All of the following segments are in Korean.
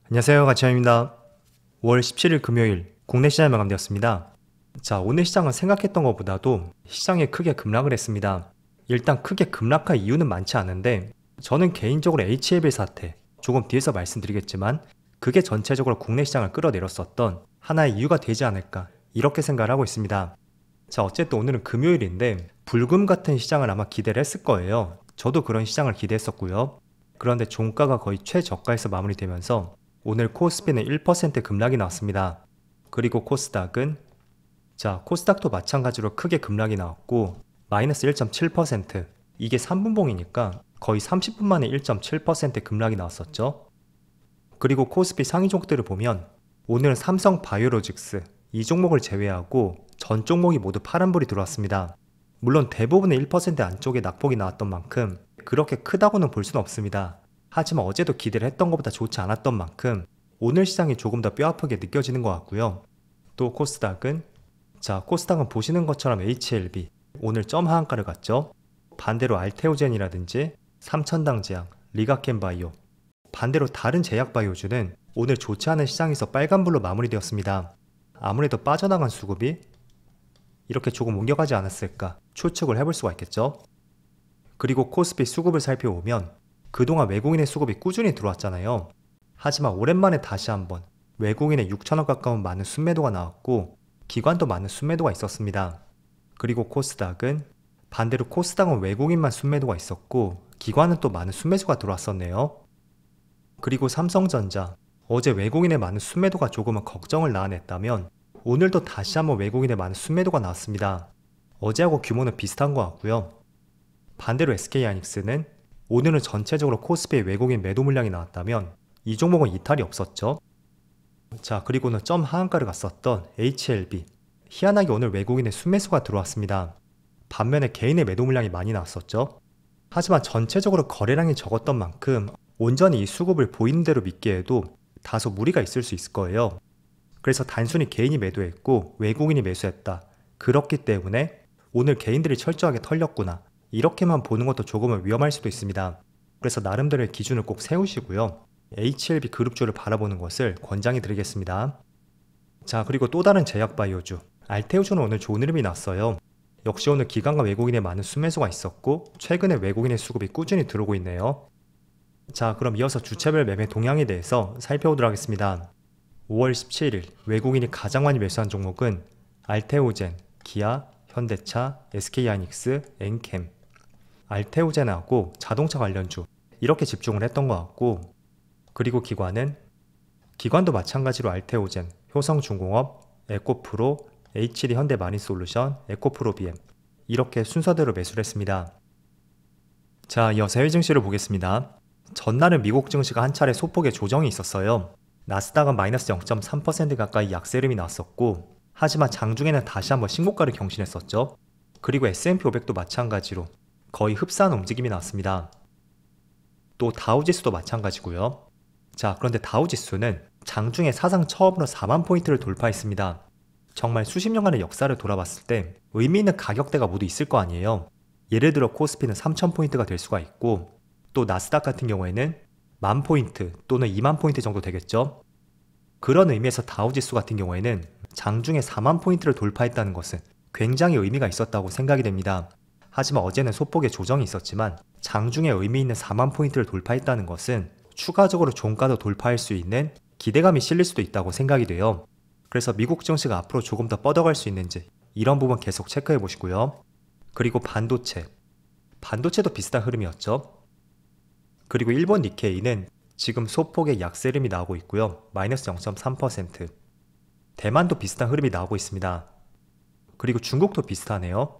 안녕하세요, 가치현입니다. 5월 17일 금요일 국내 시장이 마감되었습니다. 자, 오늘 시장은 생각했던 것보다도 시장이 크게 급락을 했습니다. 일단 크게 급락할 이유는 많지 않은데 저는 개인적으로 HLB 사태, 조금 뒤에서 말씀드리겠지만 그게 전체적으로 국내 시장을 끌어내렸었던 하나의 이유가 되지 않을까 이렇게 생각을 하고 있습니다. 자, 어쨌든 오늘은 금요일인데 불금 같은 시장을 아마 기대를 했을 거예요. 저도 그런 시장을 기대했었고요. 그런데 종가가 거의 최저가에서 마무리되면서 오늘 코스피는 1% 급락이 나왔습니다. 그리고 코스닥은 코스닥도 마찬가지로 크게 급락이 나왔고 마이너스 1.7%, 이게 3분봉이니까 거의 30분 만에 1.7% 급락이 나왔었죠. 그리고 코스피 상위 종목들을 보면 오늘은 삼성 바이오로직스 이 종목을 제외하고 전 종목이 모두 파란불이 들어왔습니다. 물론 대부분의 1% 안쪽에 낙폭이 나왔던 만큼 그렇게 크다고는 볼 수는 없습니다. 하지만 어제도 기대를 했던 것보다 좋지 않았던 만큼 오늘 시장이 조금 더 뼈아프게 느껴지는 것 같고요. 또 코스닥은 보시는 것처럼 HLB 오늘 점 하한가를 갔죠. 반대로 알테오젠이라든지 삼천당제약, 리가켄바이오, 반대로 다른 제약바이오주는 오늘 좋지 않은 시장에서 빨간불로 마무리되었습니다. 아무래도 빠져나간 수급이 이렇게 조금 옮겨가지 않았을까 추측을 해볼 수가 있겠죠. 그리고 코스피 수급을 살펴보면 그동안 외국인의 수급이 꾸준히 들어왔잖아요. 하지만 오랜만에 다시 한번 외국인의 6천억 가까운 많은 순매도가 나왔고 기관도 많은 순매도가 있었습니다. 그리고 코스닥은 반대로 코스닥은 외국인만 순매도가 있었고 기관은 또 많은 순매수가 들어왔었네요. 그리고 삼성전자, 어제 외국인의 많은 순매도가 조금은 걱정을 낳아냈다면 오늘도 다시 한번 외국인의 많은 순매도가 나왔습니다. 어제하고 규모는 비슷한 것 같고요. 반대로 SK하이닉스는 오늘은 전체적으로 코스피의 외국인 매도 물량이 나왔다면 이 종목은 이탈이 없었죠. 자, 그리고는 점 하한가를 갔었던 HLB, 희한하게 오늘 외국인의 순매수가 들어왔습니다. 반면에 개인의 매도 물량이 많이 나왔었죠. 하지만 전체적으로 거래량이 적었던 만큼 온전히 이 수급을 보이는 대로 믿기에도 다소 무리가 있을 수 있을 거예요. 그래서 단순히 개인이 매도했고 외국인이 매수했다, 그렇기 때문에 오늘 개인들이 철저하게 털렸구나, 이렇게만 보는 것도 조금은 위험할 수도 있습니다. 그래서 나름대로의 기준을 꼭 세우시고요. HLB 그룹주를 바라보는 것을 권장해 드리겠습니다. 자, 그리고 또 다른 제약바이오주 알테오주는 오늘 좋은 흐름이 났어요. 역시 오늘 기관과 외국인의 많은 순매수가 있었고 최근에 외국인의 수급이 꾸준히 들어오고 있네요. 자, 그럼 이어서 주체별 매매 동향에 대해서 살펴보도록 하겠습니다. 5월 17일 외국인이 가장 많이 매수한 종목은 알테오젠, 기아, 현대차, SK하이닉스, 엔캠, 알테오젠하고 자동차 관련주 이렇게 집중을 했던 것 같고, 그리고 기관도 마찬가지로 알테오젠, 효성중공업, 에코프로, HD 현대마린솔루션, 에코프로비엠 이렇게 순서대로 매수를 했습니다. 자, 이어서 해외 증시를 보겠습니다. 전날은 미국 증시가 한 차례 소폭의 조정이 있었어요. 나스닥은 마이너스 0.3% 가까이 약세름이 나왔었고, 하지만 장중에는 다시 한번 신고가를 경신했었죠. 그리고 S&P 500도 마찬가지로 거의 흡사한 움직임이 나왔습니다. 또 다우지수도 마찬가지고요. 자, 그런데 다우지수는 장중에 사상 처음으로 4만 포인트를 돌파했습니다. 정말 수십 년간의 역사를 돌아봤을 때 의미 있는 가격대가 모두 있을 거 아니에요. 예를 들어 코스피는 3천 포인트가 될 수가 있고, 또 나스닥 같은 경우에는 10,000포인트 또는 2만 포인트 정도 되겠죠. 그런 의미에서 다우지수 같은 경우에는 장중에 4만 포인트를 돌파했다는 것은 굉장히 의미가 있었다고 생각이 됩니다. 하지만 어제는 소폭의 조정이 있었지만 장중에 의미 있는 4만 포인트를 돌파했다는 것은 추가적으로 종가도 돌파할 수 있는 기대감이 실릴 수도 있다고 생각이 돼요. 그래서 미국 증시가 앞으로 조금 더 뻗어갈 수 있는지 이런 부분 계속 체크해 보시고요. 그리고 반도체도 비슷한 흐름이었죠. 그리고 일본 니케이는 지금 소폭의 약세름이 나오고 있고요. 마이너스 0.3%. 대만도 비슷한 흐름이 나오고 있습니다. 그리고 중국도 비슷하네요.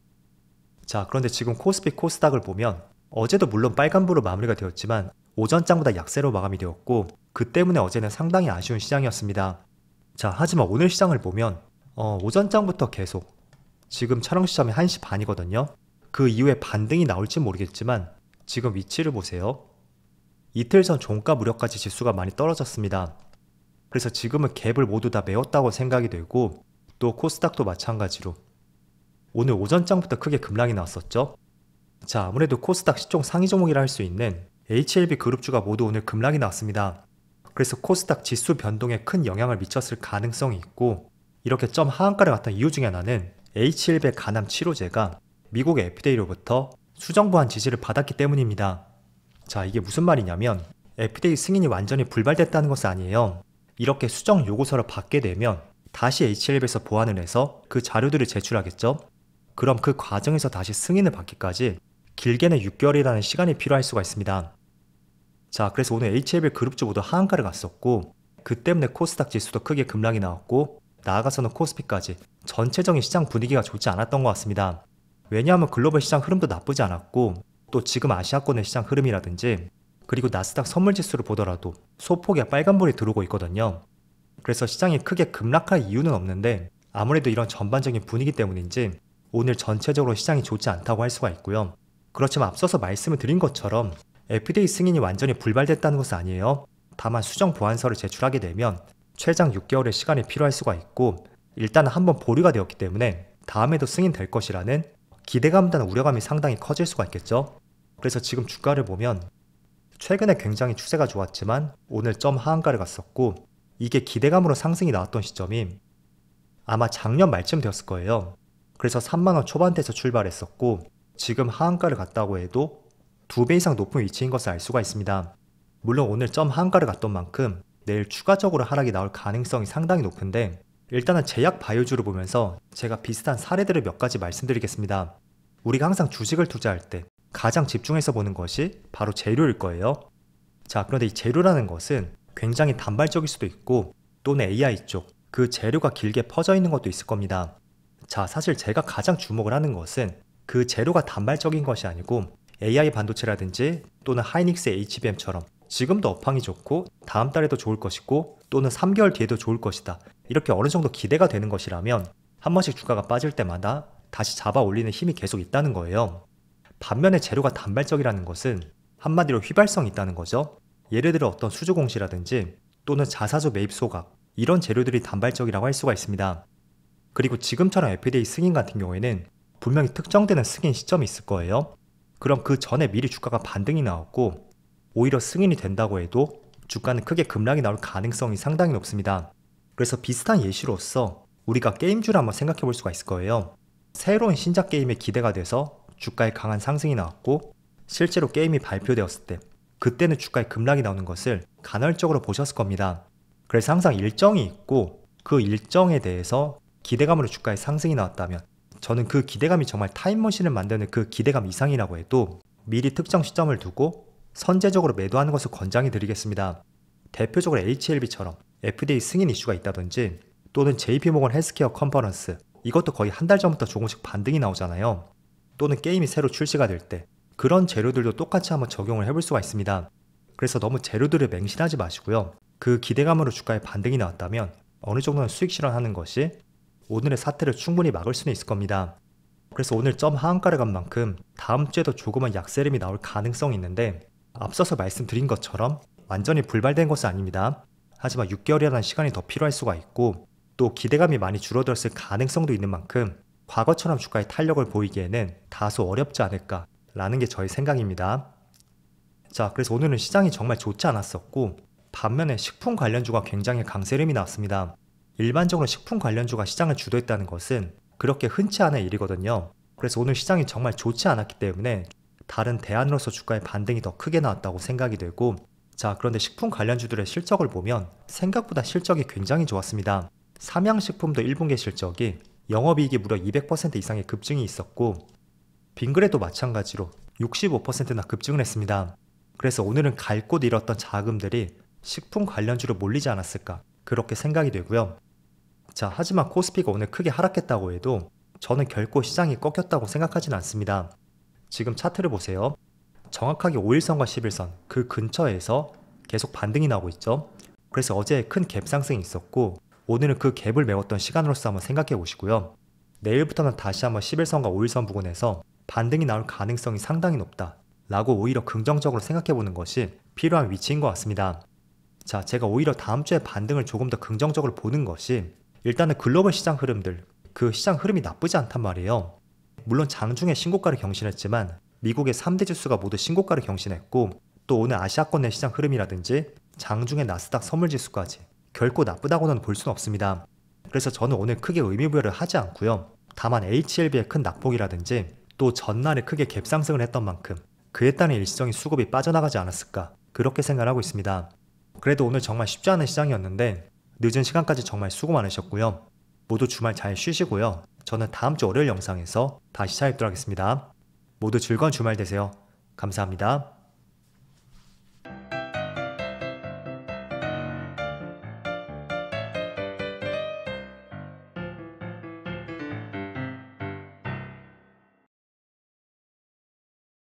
자, 그런데 지금 코스피 코스닥을 보면 어제도 물론 빨간불로 마무리가 되었지만 오전장보다 약세로 마감이 되었고, 그 때문에 어제는 상당히 아쉬운 시장이었습니다. 자, 하지만 오늘 시장을 보면 오전장부터 계속 지금 촬영 시점이 1시 반이거든요. 그 이후에 반등이 나올지 모르겠지만 지금 위치를 보세요. 이틀 전 종가 무렵까지 지수가 많이 떨어졌습니다. 그래서 지금은 갭을 모두 다 메웠다고 생각이 되고, 또 코스닥도 마찬가지로 오늘 오전장부터 크게 급락이 나왔었죠. 자, 아무래도 코스닥 시총 상위 종목이라 할 수 있는 HLB 그룹주가 모두 오늘 급락이 나왔습니다. 그래서 코스닥 지수 변동에 큰 영향을 미쳤을 가능성이 있고, 이렇게 점 하한가를 갔던 이유 중에 하나는 H1배 간암 치료제가 미국의 FDA로부터 수정보완 지시를 받았기 때문입니다. 자, 이게 무슨 말이냐면 FDA 승인이 완전히 불발됐다는 것은 아니에요. 이렇게 수정 요구서를 받게 되면 다시 H1에서 보완을 해서 그 자료들을 제출하겠죠. 그럼 그 과정에서 다시 승인을 받기까지 길게는 6개월이라는 시간이 필요할 수가 있습니다. 자, 그래서 오늘 H1 그룹주 모두 하한가를 갔었고, 그 때문에 코스닥 지수도 크게 급락이 나왔고, 나아가서는 코스피까지 전체적인 시장 분위기가 좋지 않았던 것 같습니다. 왜냐하면 글로벌 시장 흐름도 나쁘지 않았고, 또 지금 아시아권의 시장 흐름이라든지, 그리고 나스닥 선물지수를 보더라도 소폭의 빨간불이 들어오고 있거든요. 그래서 시장이 크게 급락할 이유는 없는데, 아무래도 이런 전반적인 분위기 때문인지 오늘 전체적으로 시장이 좋지 않다고 할 수가 있고요. 그렇지만 앞서서 말씀을 드린 것처럼 FDA 승인이 완전히 불발됐다는 것은 아니에요. 다만 수정 보완서를 제출하게 되면 최장 6개월의 시간이 필요할 수가 있고, 일단은 한번 보류가 되었기 때문에 다음에도 승인될 것이라는 기대감보다는 우려감이 상당히 커질 수가 있겠죠. 그래서 지금 주가를 보면 최근에 굉장히 추세가 좋았지만 오늘 점 하한가를 갔었고, 이게 기대감으로 상승이 나왔던 시점이 아마 작년 말쯤 되었을 거예요. 그래서 3만원 초반대에서 출발했었고, 지금 하한가를 갔다고 해도 2배 이상 높은 위치인 것을 알 수가 있습니다. 물론 오늘 점 하한가를 갔던 만큼 내일 추가적으로 하락이 나올 가능성이 상당히 높은데, 일단은 제약 바이오주를 보면서 제가 비슷한 사례들을 몇 가지 말씀드리겠습니다. 우리가 항상 주식을 투자할 때 가장 집중해서 보는 것이 바로 재료일 거예요. 자, 그런데 이 재료라는 것은 굉장히 단발적일 수도 있고, 또는 AI 쪽 그 재료가 길게 퍼져 있는 것도 있을 겁니다. 자, 사실 제가 가장 주목을 하는 것은 그 재료가 단발적인 것이 아니고 AI 반도체라든지 또는 하이닉스 HBM처럼 지금도 업황이 좋고 다음 달에도 좋을 것이고 또는 3개월 뒤에도 좋을 것이다, 이렇게 어느 정도 기대가 되는 것이라면 한 번씩 주가가 빠질 때마다 다시 잡아 올리는 힘이 계속 있다는 거예요. 반면에 재료가 단발적이라는 것은 한마디로 휘발성이 있다는 거죠. 예를 들어 어떤 수주공시라든지 또는 자사주 매입 소각, 이런 재료들이 단발적이라고 할 수가 있습니다. 그리고 지금처럼 FDA 승인 같은 경우에는 분명히 특정되는 승인 시점이 있을 거예요. 그럼 그 전에 미리 주가가 반등이 나왔고, 오히려 승인이 된다고 해도 주가는 크게 급락이 나올 가능성이 상당히 높습니다. 그래서 비슷한 예시로서 우리가 게임주를 한번 생각해 볼 수가 있을 거예요. 새로운 신작 게임에 기대가 돼서 주가에 강한 상승이 나왔고, 실제로 게임이 발표되었을 때 그때는 주가에 급락이 나오는 것을 간헐적으로 보셨을 겁니다. 그래서 항상 일정이 있고 그 일정에 대해서 기대감으로 주가에 상승이 나왔다면, 저는 그 기대감이 정말 타임머신을 만드는 그 기대감 이상이라고 해도 미리 특정 시점을 두고 선제적으로 매도하는 것을 권장해 드리겠습니다. 대표적으로 HLB처럼 FDA 승인 이슈가 있다든지, 또는 JP모건 헬스케어 컨퍼런스, 이것도 거의 한 달 전부터 조금씩 반등이 나오잖아요. 또는 게임이 새로 출시가 될 때 그런 재료들도 똑같이 한번 적용을 해볼 수가 있습니다. 그래서 너무 재료들을 맹신하지 마시고요. 그 기대감으로 주가에 반등이 나왔다면 어느 정도는 수익 실현하는 것이 오늘의 사태를 충분히 막을 수는 있을 겁니다. 그래서 오늘 점 하한가를 간 만큼 다음 주에도 조그만 약세림이 나올 가능성이 있는데, 앞서서 말씀드린 것처럼 완전히 불발된 것은 아닙니다. 하지만 6개월이라는 시간이 더 필요할 수가 있고, 또 기대감이 많이 줄어들었을 가능성도 있는 만큼 과거처럼 주가의 탄력을 보이기에는 다소 어렵지 않을까라는 게 저의 생각입니다. 자, 그래서 오늘은 시장이 정말 좋지 않았었고, 반면에 식품 관련주가 굉장히 강세림이 나왔습니다. 일반적으로 식품 관련주가 시장을 주도했다는 것은 그렇게 흔치 않은 일이거든요. 그래서 오늘 시장이 정말 좋지 않았기 때문에 다른 대안으로서 주가의 반등이 더 크게 나왔다고 생각이 되고, 자, 그런데 식품 관련주들의 실적을 보면 생각보다 실적이 굉장히 좋았습니다. 삼양식품도 1분기 실적이 영업이익이 무려 200% 이상의 급증이 있었고, 빙그레도 마찬가지로 65%나 급증을 했습니다. 그래서 오늘은 갈 곳 잃었던 자금들이 식품 관련주로 몰리지 않았을까, 그렇게 생각이 되고요. 자, 하지만 코스피가 오늘 크게 하락했다고 해도 저는 결코 시장이 꺾였다고 생각하진 않습니다. 지금 차트를 보세요. 정확하게 5일선과 11선 그 근처에서 계속 반등이 나오고 있죠. 그래서 어제 큰 갭 상승이 있었고, 오늘은 그 갭을 메웠던 시간으로서 한번 생각해 보시고요. 내일부터는 다시 한번 11선과 5일선 부근에서 반등이 나올 가능성이 상당히 높다 라고 오히려 긍정적으로 생각해 보는 것이 필요한 위치인 것 같습니다. 자, 제가 오히려 다음 주에 반등을 조금 더 긍정적으로 보는 것이, 일단은 글로벌 시장 흐름들, 그 시장 흐름이 나쁘지 않단 말이에요. 물론 장중에 신고가를 경신했지만 미국의 3대 지수가 모두 신고가를 경신했고, 또 오늘 아시아권 내 시장 흐름이라든지 장중에 나스닥 선물지수까지 결코 나쁘다고는 볼 수는 없습니다. 그래서 저는 오늘 크게 의미부여를 하지 않고요. 다만 HLB의 큰 낙폭이라든지 또 전날에 크게 갭상승을 했던 만큼 그에 따른 일시적인 수급이 빠져나가지 않았을까 그렇게 생각을 하고 있습니다. 그래도 오늘 정말 쉽지 않은 시장이었는데 늦은 시간까지 정말 수고 많으셨고요. 모두 주말 잘 쉬시고요. 저는 다음 주 월요일 영상에서 다시 찾아뵙도록 하겠습니다. 모두 즐거운 주말 되세요. 감사합니다.